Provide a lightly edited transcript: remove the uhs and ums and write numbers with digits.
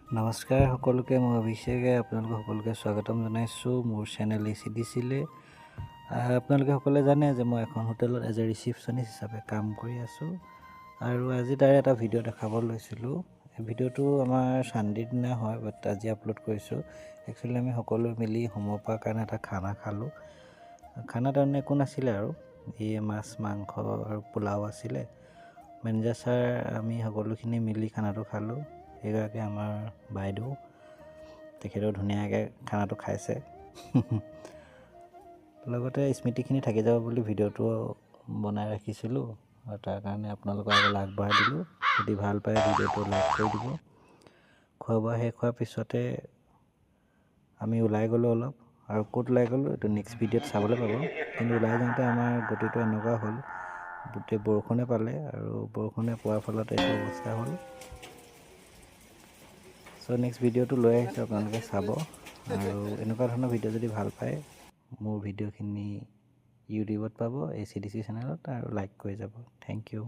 নমস্কাৰ সকলোকে, মই অভিষেকে আপোনালোক সকলোকে স্বাগতম জনাইছোঁ মোৰ চেনেল ACDCলৈ। আপোনালোকে সকলোৱে জানে যে মই এখন হোটেলত এজ এ ৰিচিপশ্যনিষ্ট হিচাপে কাম কৰি আছোঁ আৰু আজি তাৰে এটা ভিডিঅ' দেখাব লৈছিলোঁ। এই ভিডিঅ'টো আমাৰ চানডেৰ দিনা হয়, বাট আজি আপলোড কৰিছোঁ। একচুৱেলি আমি সকলোৱে মিলি হোমৰ পৰা কাৰণে এটা খানা খালোঁ। খানা তাৰমানে একো নাছিলে আৰু এই মাছ মাংস আৰু পোলাও আছিলে। মেনেজাৰ ছাৰ আমি সকলোখিনি মিলি খানাটো খালোঁ। সেইগৰাকী আমাৰ বাইদেউ, তেখেতেও ধুনীয়াকৈ খানাটো খাইছে। লগতে স্মৃতিখিনি থাকি যাব বুলি ভিডিঅ'টো বনাই ৰাখিছিলোঁ আৰু তাৰ কাৰণে আপোনালোকৰ আগলৈ আগবঢ়াই দিলোঁ। যদি ভাল পায় ভিডিঅ'টো লাইক কৰি দিব। খোৱা বোৱা শেষ হোৱাৰ পিছতে আমি ওলাই গ'লোঁ অলপ, আৰু ক'ত ওলাই গ'লোঁ এইটো নেক্সট ভিডিঅ'ত চাবলৈ পাব। কিন্তু ওলাই যাওঁতে আমাৰ গতিটো এনেকুৱা হ'ল, গোটেই বৰষুণে পালে আৰু বৰষুণে পোৱাৰ ফলত এইটো অৱস্থা হ'ল। চ' নেক্সট ভিডিঅ'টো লৈ আহিছোঁ, আপোনালোকে চাব। আৰু এনেকুৱা ধৰণৰ ভিডিঅ' যদি ভাল পায়, মোৰ ভিডিঅ'খিনি ইউটিউবত পাব, ACDC চেনেলত, আৰু লাইক কৰি যাব। Thank U.